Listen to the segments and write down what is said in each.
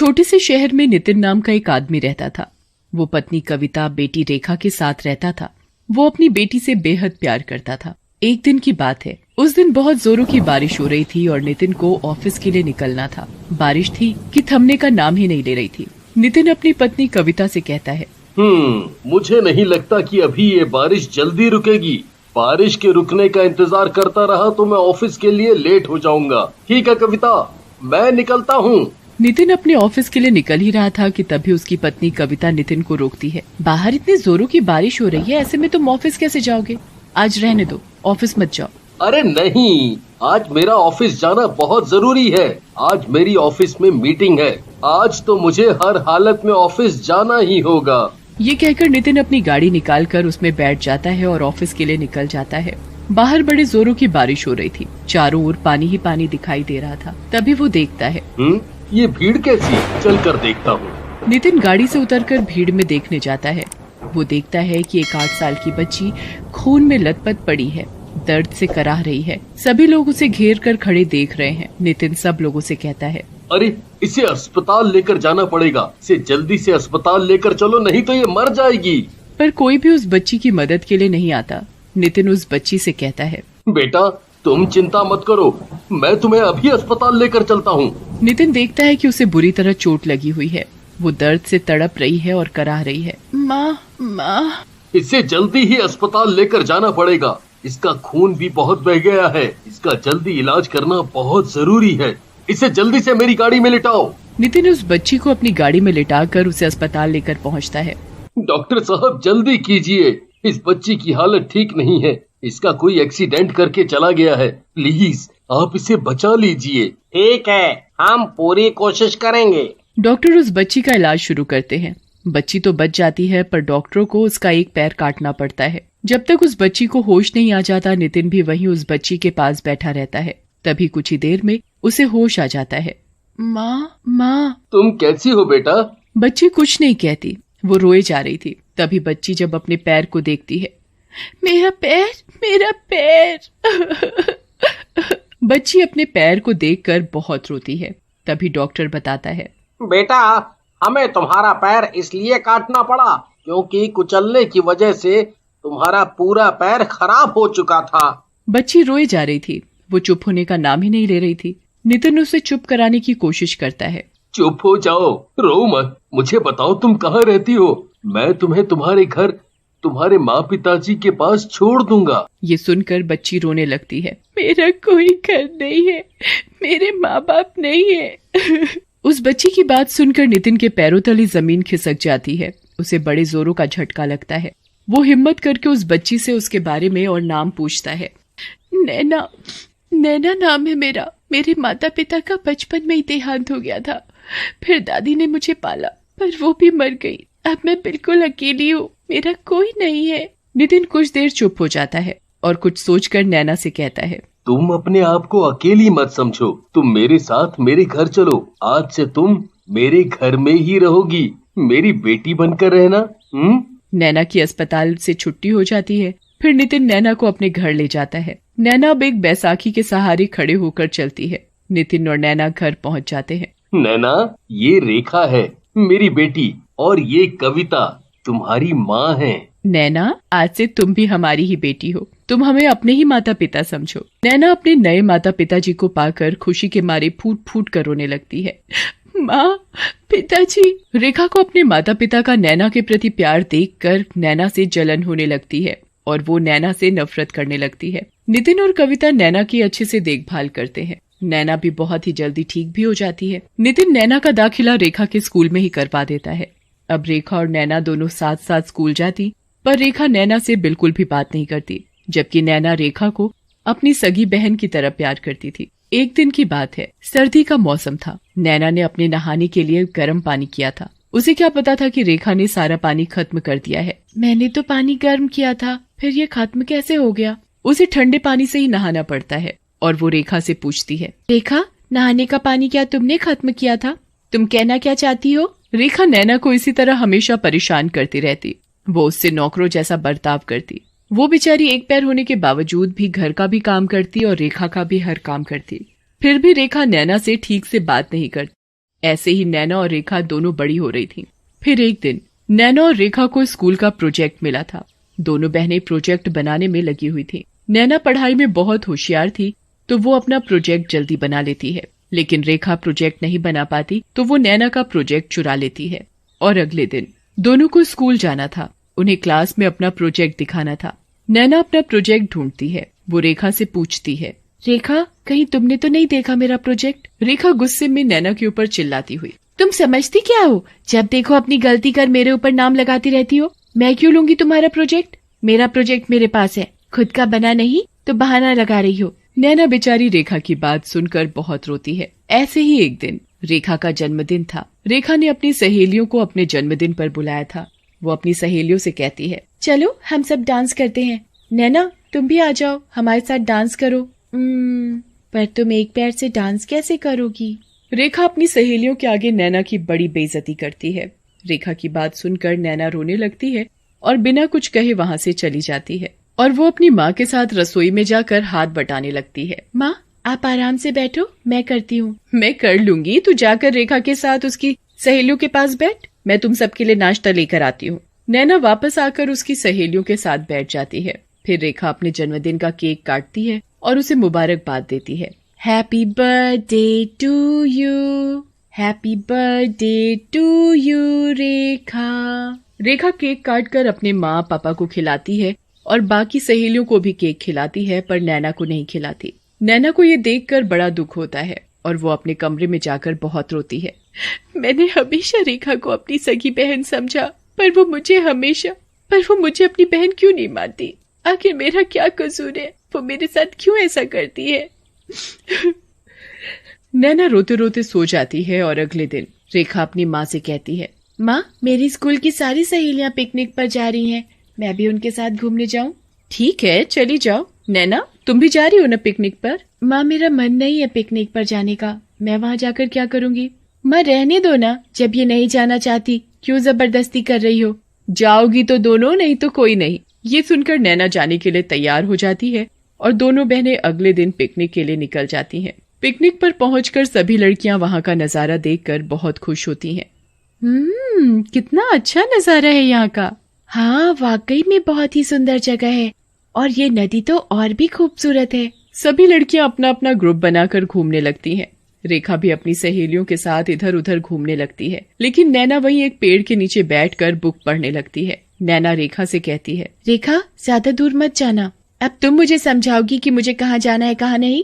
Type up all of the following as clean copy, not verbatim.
छोटे से शहर में नितिन नाम का एक आदमी रहता था। वो पत्नी कविता, बेटी रेखा के साथ रहता था। वो अपनी बेटी से बेहद प्यार करता था। एक दिन की बात है, उस दिन बहुत जोरों की बारिश हो रही थी और नितिन को ऑफिस के लिए निकलना था। बारिश थी कि थमने का नाम ही नहीं ले रही थी। नितिन अपनी पत्नी कविता से कहता है, मुझे नहीं लगता कि अभी ये बारिश जल्दी रुकेगी। बारिश के रुकने का इंतजार करता रहा तो मैं ऑफिस के लिए लेट हो जाऊंगा। ठीक है कविता, मैं निकलता हूँ। नितिन अपने ऑफिस के लिए निकल ही रहा था कि तभी उसकी पत्नी कविता नितिन को रोकती है। बाहर इतनी जोरों की बारिश हो रही है, ऐसे में तुम ऑफिस कैसे जाओगे? आज रहने दो, ऑफिस मत जाओ। अरे नहीं, आज मेरा ऑफिस जाना बहुत जरूरी है। आज मेरी ऑफिस में मीटिंग है। आज तो मुझे हर हालत में ऑफिस जाना ही होगा। ये कहकर नितिन अपनी गाड़ी निकालकर उसमें बैठ जाता है और ऑफिस के लिए निकल जाता है। बाहर बड़े जोरों की बारिश हो रही थी। चारों ओर पानी ही पानी दिखाई दे रहा था। तभी वो देखता है, ये भीड़ कैसी? चलकर देखता हूँ। नितिन गाड़ी से उतरकर भीड़ में देखने जाता है। वो देखता है कि एक 8 साल की बच्ची खून में लथपथ पड़ी है, दर्द से कराह रही है। सभी लोग उसे घेर कर खड़े देख रहे हैं। नितिन सब लोगों से कहता है, अरे इसे अस्पताल लेकर जाना पड़ेगा। इसे जल्दी से अस्पताल लेकर चलो, नहीं तो ये मर जाएगी। पर कोई भी उस बच्ची की मदद के लिए नहीं आता। नितिन उस बच्ची से कहता है, बेटा तुम चिंता मत करो, मैं तुम्हें अभी अस्पताल लेकर चलता हूँ। नितिन देखता है कि उसे बुरी तरह चोट लगी हुई है। वो दर्द से तड़प रही है और कराह रही है, माँ माँ। इसे जल्दी ही अस्पताल लेकर जाना पड़ेगा। इसका खून भी बहुत बह गया है। इसका जल्दी इलाज करना बहुत जरूरी है। इसे जल्दी से मेरी गाड़ी में लिटाओ। नितिन उस बच्ची को अपनी गाड़ी में लिटाकर उसे अस्पताल लेकर पहुंचता है। डॉक्टर साहब जल्दी कीजिए, इस बच्ची की हालत ठीक नहीं है। इसका कोई एक्सीडेंट करके चला गया है। प्लीज आप इसे बचा लीजिए। ठीक है, हम पूरी कोशिश करेंगे। डॉक्टर उस बच्ची का इलाज शुरू करते हैं। बच्ची तो बच जाती है, पर डॉक्टरों को उसका एक पैर काटना पड़ता है। जब तक उस बच्ची को होश नहीं आ जाता, नितिन भी वहीं उस बच्ची के पास बैठा रहता है। तभी कुछ ही देर में उसे होश आ जाता है। माँ माँ। तुम कैसी हो बेटा? बच्ची कुछ नहीं कहती, वो रोए जा रही थी। तभी बच्ची जब अपने पैर को देखती है, मेरा पैर, मेरा पैर। बच्ची अपने पैर को देखकर बहुत रोती है। तभी डॉक्टर बताता है, बेटा हमें तुम्हारा पैर इसलिए काटना पड़ा क्योंकि कुचलने की वजह से तुम्हारा पूरा पैर खराब हो चुका था। बच्ची रोए जा रही थी। वो चुप होने का नाम ही नहीं ले रही थी। नितिन उसे चुप कराने की कोशिश करता है। चुप हो जाओ, रो मत। मुझे बताओ तुम कहाँ रहती हो? मैं तुम्हें तुम्हारे घर, तुम्हारे माँ पिताजी के पास छोड़ दूंगा। ये सुनकर बच्ची रोने लगती है, मेरा कोई घर नहीं है, मेरे माँ बाप नहीं है। उस बच्ची की बात सुनकर नितिन के पैरों तले जमीन खिसक जाती है। उसे बड़े जोरों का झटका लगता है। वो हिम्मत करके उस बच्ची से उसके बारे में और नाम पूछता है। नैना, नैना नाम है मेरा। मेरे माता पिता का बचपन में ही देहांत हो गया था। फिर दादी ने मुझे पाला, पर वो भी मर गई। अब मैं बिल्कुल अकेली हूँ, मेरा कोई नहीं है। नितिन कुछ देर चुप हो जाता है और कुछ सोचकर नैना से कहता है, तुम अपने आप को अकेली मत समझो। तुम मेरे साथ मेरे घर चलो। आज से तुम मेरे घर में ही रहोगी। मेरी बेटी बनकर रहना। नैना की अस्पताल से छुट्टी हो जाती है। फिर नितिन नैना को अपने घर ले जाता है। नैना अब एक बैसाखी के सहारे खड़े होकर चलती है। नितिन और नैना घर पहुंच जाते हैं। नैना, ये रेखा है मेरी बेटी, और ये कविता तुम्हारी माँ है। नैना, आज से तुम भी हमारी ही बेटी हो। तुम हमें अपने ही माता पिता समझो। नैना अपने नए माता पिताजी को पाकर खुशी के मारे फूट फूट कर रोने लगती है। माँ, पिताजी। रेखा को अपने माता पिता का नैना के प्रति प्यार देखकर नैना से जलन होने लगती है और वो नैना से नफरत करने लगती है। नितिन और कविता नैना की अच्छे से देखभाल करते हैं। नैना भी बहुत ही जल्दी ठीक भी हो जाती है। नितिन नैना का दाखिला रेखा के स्कूल में ही करवा देता है। अब रेखा और नैना दोनों साथ साथ स्कूल जाती, पर रेखा नैना से बिल्कुल भी बात नहीं करती, जबकि नैना रेखा को अपनी सगी बहन की तरह प्यार करती थी। एक दिन की बात है, सर्दी का मौसम था। नैना ने अपने नहाने के लिए गर्म पानी किया था। उसे क्या पता था कि रेखा ने सारा पानी खत्म कर दिया है। मैंने तो पानी गर्म किया था, फिर ये खत्म कैसे हो गया? उसे ठंडे पानी से ही नहाना पड़ता है और वो रेखा से पूछती है, रेखा, नहाने का पानी क्या तुमने खत्म किया था? तुम कहना क्या चाहती हो? रेखा नैना को इसी तरह हमेशा परेशान करती रहती। वो उससे नौकरों जैसा बर्ताव करती। वो बेचारी एक पैर होने के बावजूद भी घर का भी काम करती और रेखा का भी हर काम करती। फिर भी रेखा नैना से ठीक से बात नहीं करती। ऐसे ही नैना और रेखा दोनों बड़ी हो रही थीं। फिर एक दिन नैना और रेखा को स्कूल का प्रोजेक्ट मिला था। दोनों बहनें प्रोजेक्ट बनाने में लगी हुई थीं। नैना पढ़ाई में बहुत होशियार थी तो वो अपना प्रोजेक्ट जल्दी बना लेती है, लेकिन रेखा प्रोजेक्ट नहीं बना पाती तो वो नैना का प्रोजेक्ट चुरा लेती है। और अगले दिन दोनों को स्कूल जाना था। उन्हें क्लास में अपना प्रोजेक्ट दिखाना था। नैना अपना प्रोजेक्ट ढूंढती है। वो रेखा से पूछती है, रेखा कहीं तुमने तो नहीं देखा मेरा प्रोजेक्ट? रेखा गुस्से में नैना के ऊपर चिल्लाती हुई, तुम समझती क्या हो? जब देखो अपनी गलती कर मेरे ऊपर नाम लगाती रहती हो। मैं क्यों लूंगी तुम्हारा प्रोजेक्ट? मेरा प्रोजेक्ट मेरे पास है, खुद का बना नहीं तो बहाना लगा रही हो। नैना बेचारी रेखा की बात सुनकर बहुत रोती है। ऐसे ही एक दिन रेखा का जन्मदिन था। रेखा ने अपनी सहेलियों को अपने जन्मदिन पर बुलाया था। वो अपनी सहेलियों से कहती है, चलो हम सब डांस करते हैं। नैना तुम भी आ जाओ, हमारे साथ डांस करो। पर तुम एक पैर से डांस कैसे करोगी? रेखा अपनी सहेलियों के आगे नैना की बड़ी बेइज्जती करती है। रेखा की बात सुनकर नैना रोने लगती है और बिना कुछ कहे वहाँ से चली जाती है। और वो अपनी माँ के साथ रसोई में जाकर हाथ बटाने लगती है। माँ आप आराम से बैठो, मैं करती हूँ। मैं कर लूंगी, तू जाकर रेखा के साथ उसकी सहेलियों के पास बैठ, मैं तुम सबके लिए नाश्ता लेकर आती हूँ। नैना वापस आकर उसकी सहेलियों के साथ बैठ जाती है। फिर रेखा अपने जन्मदिन का केक काटती है और उसे मुबारकबाद देती है। Happy birthday to you, happy birthday to you Rekha. Rekha cake काटकर अपने माँ पापा को खिलाती है और बाकी सहेलियों को भी केक खिलाती है, पर नैना को नहीं खिलाती। नैना को ये देखकर बड़ा दुख होता है और वो अपने कमरे में जाकर बहुत रोती है। मैंने हमेशा रेखा को अपनी सगी बहन समझा, पर वो मुझे अपनी बहन क्यों नहीं मानती? आखिर मेरा क्या कसूर है? वो मेरे साथ क्यों ऐसा करती है? नैना रोते रोते सो जाती है और अगले दिन रेखा अपनी माँ से कहती है, माँ मेरी स्कूल की सारी सहेलियाँ पिकनिक पर जा रही हैं, मैं भी उनके साथ घूमने जाऊँ? ठीक है चली जाओ। नैना तुम भी जा रही हो ना पिकनिक पर? माँ मेरा मन नहीं है पिकनिक पर जाने का, मैं वहाँ जाकर क्या करूँगी? माँ रहने दो ना, जब ये नहीं जाना चाहती क्यों जबरदस्ती कर रही हो? जाओगी तो दोनों, नहीं तो कोई नहीं। ये सुनकर नैना जाने के लिए तैयार हो जाती है और दोनों बहनें अगले दिन पिकनिक के लिए निकल जाती हैं। पिकनिक पर पहुंचकर सभी लड़कियां वहां का नजारा देखकर बहुत खुश होती हैं। कितना अच्छा नजारा है यहाँ का। हाँ वाकई में बहुत ही सुंदर जगह है और ये नदी तो और भी खूबसूरत है। सभी लड़कियां अपना अपना ग्रुप बनाकर घूमने लगती हैं। रेखा भी अपनी सहेलियों के साथ इधर उधर घूमने लगती है, लेकिन नैना वहीं एक पेड़ के नीचे बैठकर बुक पढ़ने लगती है। नैना रेखा से कहती है, रेखा ज्यादा दूर मत जाना, अब तुम मुझे समझाओगी कि मुझे कहाँ जाना है कहाँ नहीं?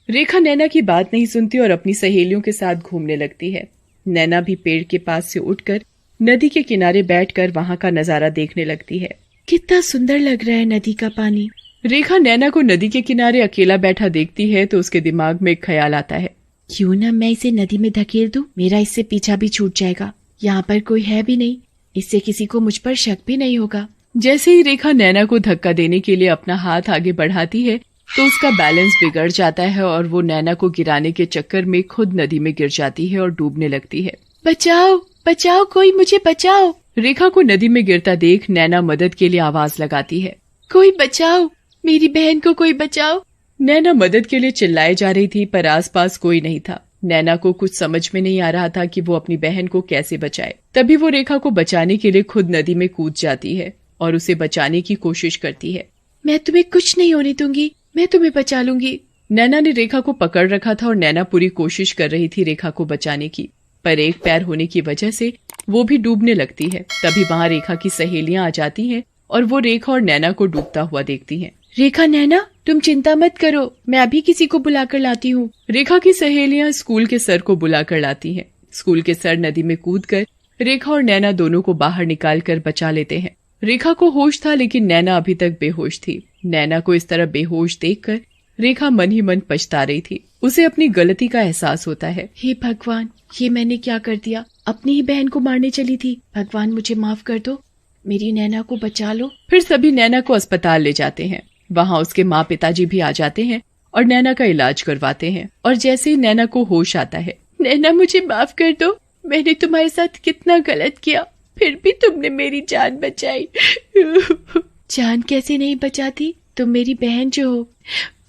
रेखा नैना की बात नहीं सुनती और अपनी सहेलियों के साथ घूमने लगती है। नैना भी पेड़ के पास से उठकर नदी के किनारे बैठकर वहाँ का नजारा देखने लगती है। कितना सुंदर लग रहा है नदी का पानी। रेखा नैना को नदी के किनारे अकेला बैठा देखती है तो उसके दिमाग में एक ख्याल आता है, क्यों ना मैं इसे नदी में धकेल दूं, मेरा इससे पीछा भी छूट जाएगा। यहाँ पर कोई है भी नहीं, इससे किसी को मुझ पर शक भी नहीं होगा। जैसे ही रेखा नैना को धक्का देने के लिए अपना हाथ आगे बढ़ाती है तो उसका बैलेंस बिगड़ जाता है और वो नैना को गिराने के चक्कर में खुद नदी में गिर जाती है और डूबने लगती है। बचाओ बचाओ, कोई मुझे बचाओ। रेखा को नदी में गिरता देख नैना मदद के लिए आवाज लगाती है, कोई बचाओ, मेरी बहन को कोई बचाओ। नैना मदद के लिए चिल्लाए जा रही थी पर आसपास कोई नहीं था। नैना को कुछ समझ में नहीं आ रहा था कि वो अपनी बहन को कैसे बचाए। तभी वो रेखा को बचाने के लिए खुद नदी में कूद जाती है और उसे बचाने की कोशिश करती है। मैं तुम्हें कुछ नहीं होने दूंगी, मैं तुम्हें बचा लूंगी। नैना ने रेखा को पकड़ रखा था और नैना पूरी कोशिश कर रही थी रेखा को बचाने की, पर एक पैर होने की वजह से वो भी डूबने लगती है। तभी वहाँ रेखा की सहेलियां आ जाती हैं और वो रेखा और नैना को डूबता हुआ देखती हैं। रेखा नैना तुम चिंता मत करो, मैं अभी किसी को बुलाकर लाती हूँ। रेखा की सहेलियां स्कूल के सर को बुलाकर लाती हैं। स्कूल के सर नदी में कूदकर रेखा और नैना दोनों को बाहर निकाल कर बचा लेते हैं। रेखा को होश था लेकिन नैना अभी तक बेहोश थी। नैना को इस तरह बेहोश देखकर रेखा मन ही मन पछता रही थी। उसे अपनी गलती का एहसास होता है। हे भगवान, ये मैंने क्या कर दिया? अपनी ही बहन को मारने चली थी। भगवान मुझे माफ कर दो, मेरी नैना को बचा लो। फिर सभी नैना को अस्पताल ले जाते हैं। वहाँ उसके माँ पिताजी भी आ जाते हैं और नैना का इलाज करवाते हैं। और जैसे ही नैना को होश आता है, नैना मुझे माफ कर दो, मैंने तुम्हारे साथ कितना गलत किया, फिर भी तुमने मेरी जान बचाई। जान कैसे नहीं बचाती, तुम मेरी बहन जो हो,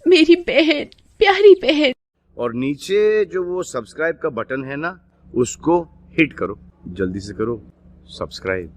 मेरी बहन, प्यारी बहन। और नीचे जो वो सब्सक्राइब का बटन है ना, उसको हिट करो, जल्दी से करो सब्सक्राइब।